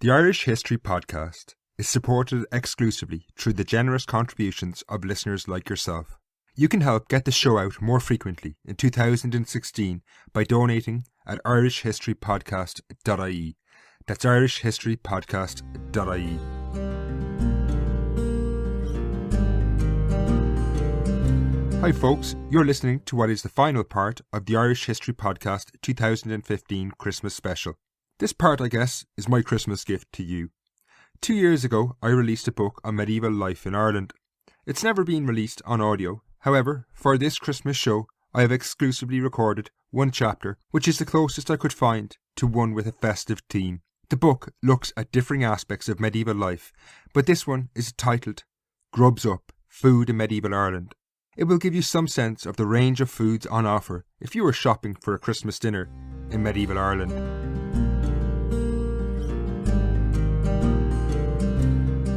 The Irish History Podcast is supported exclusively through the generous contributions of listeners like yourself. You can help get the show out more frequently in 2016 by donating at irishhistorypodcast.ie. That's irishhistorypodcast.ie. Hi folks, you're listening to what is the final part of the Irish History Podcast 2015 Christmas special. This part, I guess, is my Christmas gift to you. 2 years ago, I released a book on medieval life in Ireland. It's never been released on audio. However, for this Christmas show, I have exclusively recorded one chapter, which is the closest I could find to one with a festive theme. The book looks at differing aspects of medieval life, but this one is titled Grubs Up, Food in Medieval Ireland. It will give you some sense of the range of foods on offer if you were shopping for a Christmas dinner in medieval Ireland.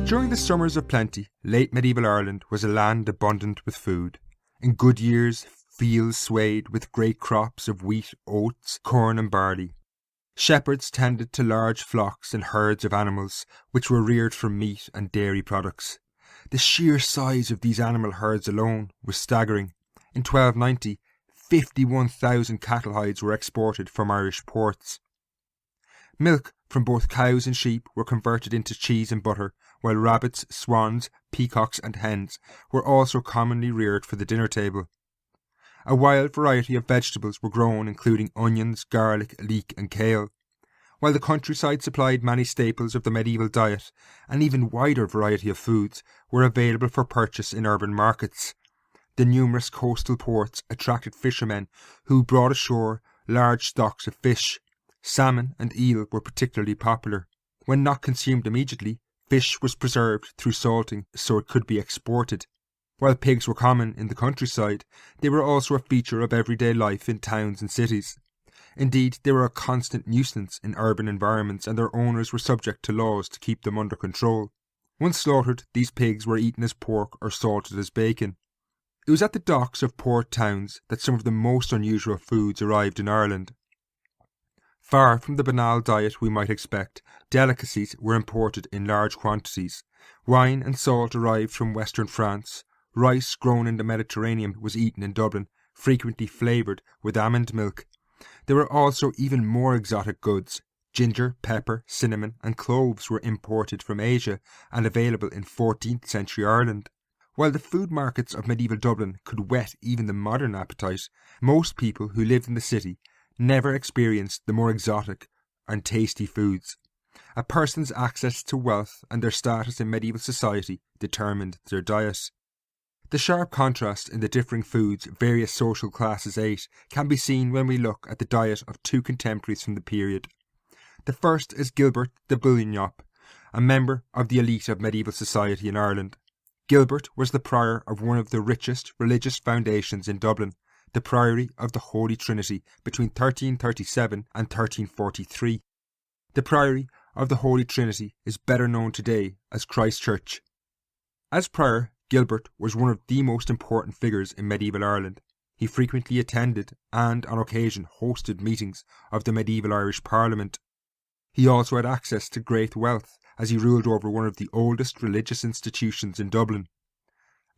During the summers of plenty, late medieval Ireland was a land abundant with food. In good years, fields swayed with great crops of wheat, oats, corn and barley. Shepherds tended to large flocks and herds of animals, which were reared for meat and dairy products. The sheer size of these animal herds alone was staggering. In 1290, 51,000 cattle hides were exported from Irish ports. Milk from both cows and sheep were converted into cheese and butter, while rabbits, swans, peacocks and hens were also commonly reared for the dinner table. A wide variety of vegetables were grown, including onions, garlic, leek and kale. While the countryside supplied many staples of the medieval diet, an even wider variety of foods were available for purchase in urban markets. The numerous coastal ports attracted fishermen who brought ashore large stocks of fish. Salmon and eel were particularly popular. When not consumed immediately, fish was preserved through salting so it could be exported. While pigs were common in the countryside, they were also a feature of everyday life in towns and cities. Indeed, they were a constant nuisance in urban environments and their owners were subject to laws to keep them under control. Once slaughtered, these pigs were eaten as pork or salted as bacon. It was at the docks of port towns that some of the most unusual foods arrived in Ireland. Far from the banal diet we might expect, delicacies were imported in large quantities. Wine and salt arrived from western France. Rice grown in the Mediterranean was eaten in Dublin, frequently flavoured with almond milk. There were also even more exotic goods. Ginger, pepper, cinnamon and cloves were imported from Asia and available in 14th century Ireland. While the food markets of medieval Dublin could whet even the modern appetite, most people who lived in the city never experienced the more exotic and tasty foods. A person's access to wealth and their status in medieval society determined their diet. The sharp contrast in the differing foods various social classes ate can be seen when we look at the diet of two contemporaries from the period. The first is Gilbert de Bullignop, a member of the elite of medieval society in Ireland. Gilbert was the prior of one of the richest religious foundations in Dublin, the Priory of the Holy Trinity, between 1337 and 1343. The Priory of the Holy Trinity is better known today as Christ Church. As prior, Gilbert was one of the most important figures in medieval Ireland. He frequently attended and, on occasion, hosted meetings of the medieval Irish Parliament. He also had access to great wealth, as he ruled over one of the oldest religious institutions in Dublin.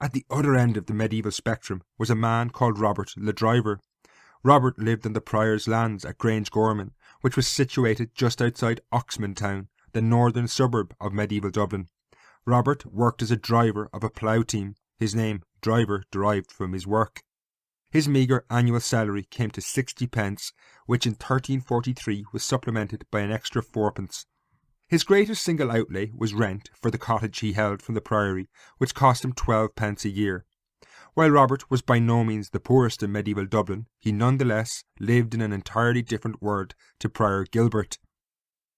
At the other end of the medieval spectrum was a man called Robert le Driver. Robert lived on the prior's lands at Grangegorman, which was situated just outside Oxman Town, the northern suburb of medieval Dublin. Robert worked as a driver of a plough team. His name, Driver, derived from his work. His meagre annual salary came to 60 pence, which in 1343 was supplemented by an extra 4p. His greatest single outlay was rent for the cottage he held from the priory, which cost him 12 pence a year. While Robert was by no means the poorest in medieval Dublin, he nonetheless lived in an entirely different world to Prior Gilbert.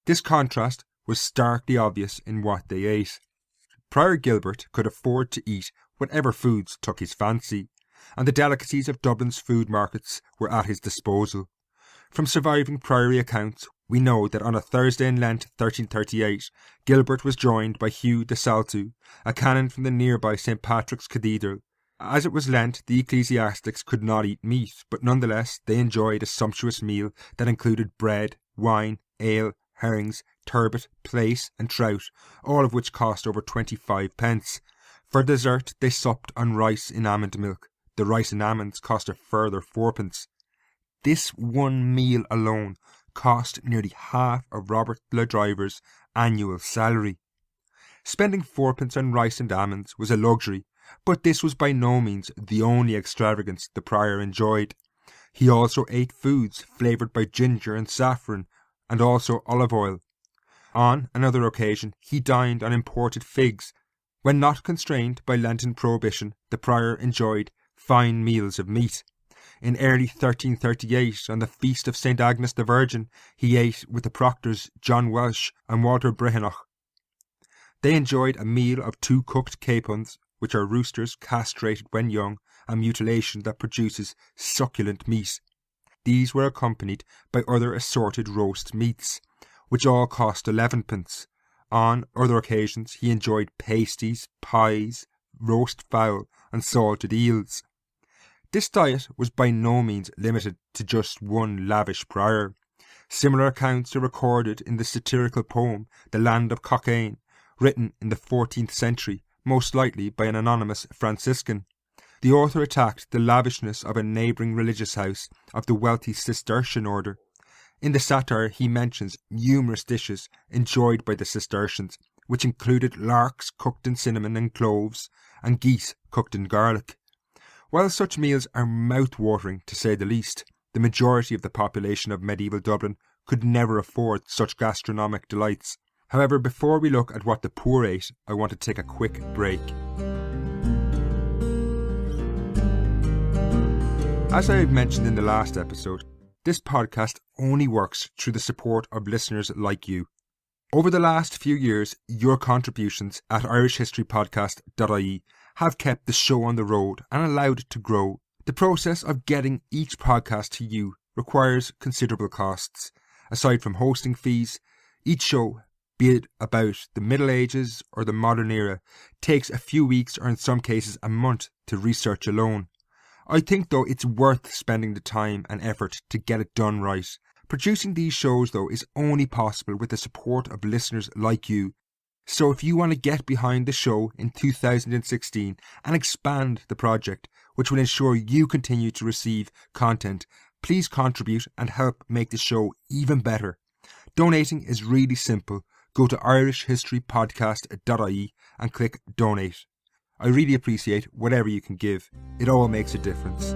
This contrast was starkly obvious in what they ate. Prior Gilbert could afford to eat whatever foods took his fancy, and the delicacies of Dublin's food markets were at his disposal. From surviving priory accounts, we know that on a Thursday in Lent 1338, Gilbert was joined by Hugh de Saltu, a canon from the nearby St. Patrick's Cathedral. As it was Lent, the ecclesiastics could not eat meat, but nonetheless they enjoyed a sumptuous meal that included bread, wine, ale, herrings, turbot, plaice and trout, all of which cost over 25 pence. For dessert they supped on rice in almond milk. The rice and almonds cost a further 4 pence. This one meal alone cost nearly half of Robert le Driver's annual salary. Spending 4 pence on rice and almonds was a luxury, but this was by no means the only extravagance the prior enjoyed. He also ate foods flavoured by ginger and saffron, and also olive oil. On another occasion he dined on imported figs. When not constrained by Lenten prohibition, the prior enjoyed fine meals of meat. In early 1338, on the feast of St. Agnes the Virgin, he ate with the proctors John Welsh and Walter Brehenoch. They enjoyed a meal of 2 cooked capons, which are roosters castrated when young, and mutilation that produces succulent meat. These were accompanied by other assorted roast meats, which all cost 11 pence. On other occasions he enjoyed pasties, pies, roast fowl, and salted eels. This diet was by no means limited to just one lavish prior. Similar accounts are recorded in the satirical poem The Land of Cockaigne, written in the 14th century, most likely by an anonymous Franciscan. The author attacked the lavishness of a neighbouring religious house of the wealthy Cistercian order. In the satire he mentions numerous dishes enjoyed by the Cistercians, which included larks cooked in cinnamon and cloves, and geese cooked in garlic. While such meals are mouth-watering to say the least, the majority of the population of medieval Dublin could never afford such gastronomic delights. However, before we look at what the poor ate, I want to take a quick break. As I had mentioned in the last episode, this podcast only works through the support of listeners like you. Over the last few years, your contributions at irishhistorypodcast.ie have kept the show on the road and allowed it to grow. The process of getting each podcast to you requires considerable costs. Aside from hosting fees, each show, be it about the Middle Ages or the modern era, takes a few weeks or in some cases a month to research alone. I think though it's worth spending the time and effort to get it done right. Producing these shows though is only possible with the support of listeners like you. So if you want to get behind the show in 2016 and expand the project, which will ensure you continue to receive content, please contribute and help make the show even better. Donating is really simple. Go to irishhistorypodcast.ie and click donate. I really appreciate whatever you can give. It all makes a difference.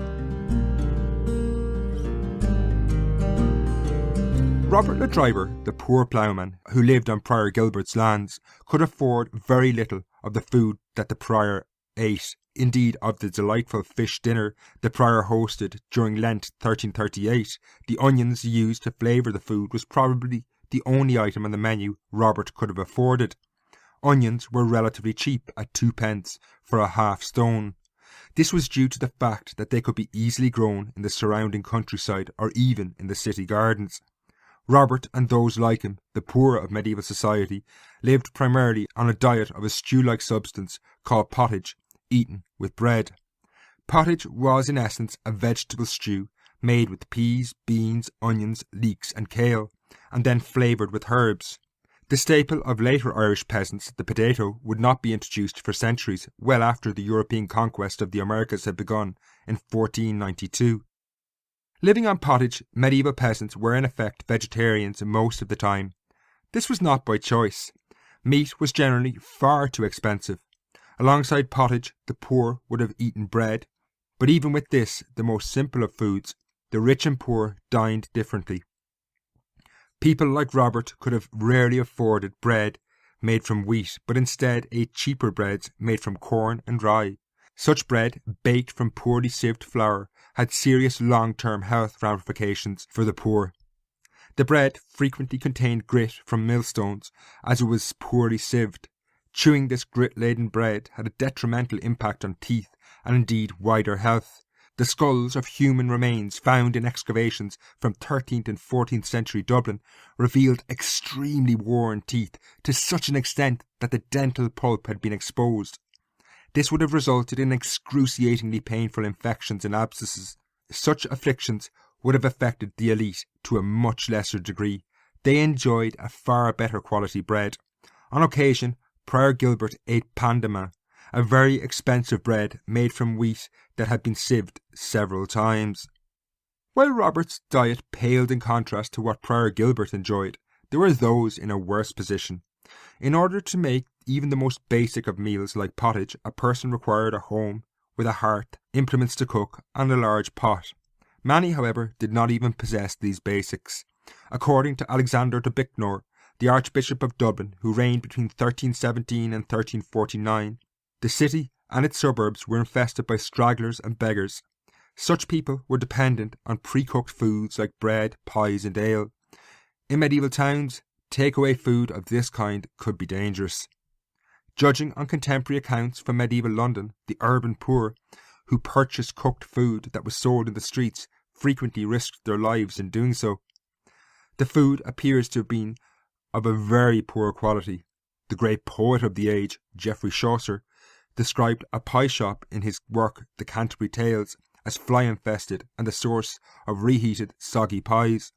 Robert le Driver, the poor ploughman who lived on Prior Gilbert's lands, could afford very little of the food that the prior ate. Indeed, of the delightful fish dinner the prior hosted during Lent 1338, the onions used to flavour the food was probably the only item on the menu Robert could have afforded. Onions were relatively cheap at 2 pence for a half stone. This was due to the fact that they could be easily grown in the surrounding countryside or even in the city gardens. Robert and those like him, the poor of medieval society, lived primarily on a diet of a stew-like substance called pottage, eaten with bread. Pottage was in essence a vegetable stew made with peas, beans, onions, leeks and kale, and then flavoured with herbs. The staple of later Irish peasants, the potato, would not be introduced for centuries, well after the European conquest of the Americas had begun in 1492. Living on pottage, medieval peasants were in effect vegetarians most of the time. This was not by choice. Meat was generally far too expensive. Alongside pottage, the poor would have eaten bread, but even with this, the most simple of foods, the rich and poor dined differently. People like Robert could have rarely afforded bread made from wheat, but instead ate cheaper breads made from corn and rye. Such bread, baked from poorly sieved flour, had serious long-term health ramifications for the poor. The bread frequently contained grit from millstones, as it was poorly sieved. Chewing this grit-laden bread had a detrimental impact on teeth and indeed wider health. The skulls of human remains found in excavations from 13th and 14th century Dublin revealed extremely worn teeth to such an extent that the dental pulp had been exposed. This would have resulted in excruciatingly painful infections and abscesses. Such afflictions would have affected the elite to a much lesser degree, they enjoyed a far better quality bread. On occasion, Prior Gilbert ate pandema, a very expensive bread made from wheat that had been sieved several times. While Robert's diet paled in contrast to what Prior Gilbert enjoyed, there were those in a worse position. In order to make even the most basic of meals like pottage, a person required a home with a hearth, implements to cook, and a large pot. Many, however, did not even possess these basics. According to Alexander de Bicknor, the Archbishop of Dublin, who reigned between 1317 and 1349, the city and its suburbs were infested by stragglers and beggars. Such people were dependent on pre-cooked foods like bread, pies, and ale. In medieval towns, takeaway food of this kind could be dangerous. Judging on contemporary accounts from medieval London, the urban poor, who purchased cooked food that was sold in the streets, frequently risked their lives in doing so. The food appears to have been of a very poor quality. The great poet of the age, Geoffrey Chaucer, described a pie shop in his work The Canterbury Tales as fly-infested and the source of reheated, soggy pies.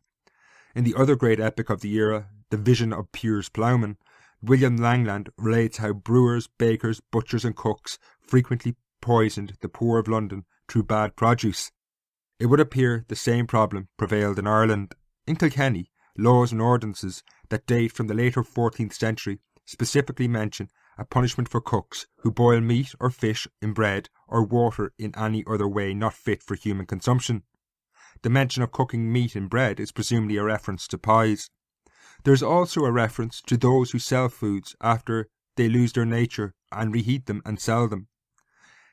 In the other great epic of the era, The Vision of Piers Plowman, William Langland relates how brewers, bakers, butchers and cooks frequently poisoned the poor of London through bad produce. It would appear the same problem prevailed in Ireland. In Kilkenny, laws and ordinances that date from the later 14th century specifically mention a punishment for cooks who boil meat or fish in bread or water in any other way not fit for human consumption. The mention of cooking meat in bread is presumably a reference to pies. There is also a reference to those who sell foods after they lose their nature and reheat them and sell them.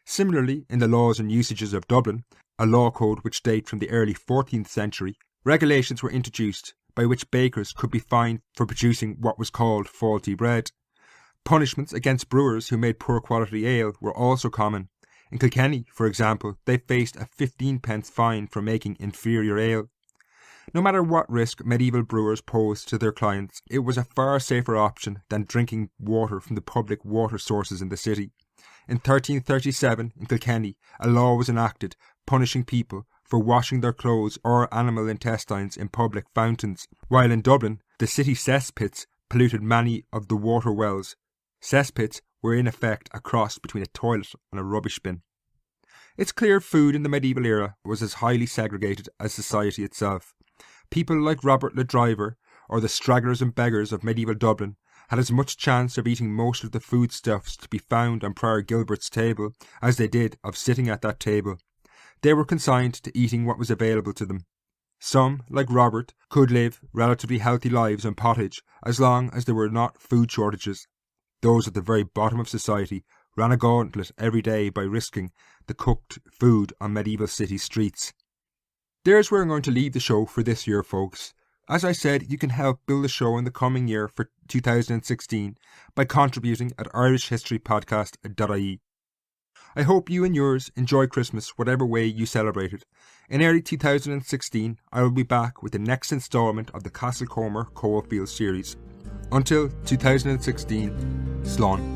Similarly, in the laws and usages of Dublin, a law code which date from the early 14th century, regulations were introduced by which bakers could be fined for producing what was called faulty bread. Punishments against brewers who made poor quality ale were also common. In Kilkenny, for example, they faced a 15p fine for making inferior ale. No matter what risk medieval brewers posed to their clients, it was a far safer option than drinking water from the public water sources in the city. In 1337, in Kilkenny, a law was enacted punishing people for washing their clothes or animal intestines in public fountains, while in Dublin, the city cesspits polluted many of the water wells. Cesspits were in effect a cross between a toilet and a rubbish bin. It's clear food in the medieval era was as highly segregated as society itself. People like Robert le Driver, or the stragglers and beggars of medieval Dublin, had as much chance of eating most of the foodstuffs to be found on Prior Gilbert's table as they did of sitting at that table. They were consigned to eating what was available to them. Some, like Robert, could live relatively healthy lives on pottage as long as there were not food shortages. Those at the very bottom of society ran a gauntlet every day by risking the cooked food on medieval city streets. There's where I'm going to leave the show for this year, folks. As I said, you can help build the show in the coming year for 2016 by contributing at irishhistorypodcast.ie. I hope you and yours enjoy Christmas whatever way you celebrate it. In early 2016, I will be back with the next instalment of the Castlecomer Coalfield series. Until 2016, Slán.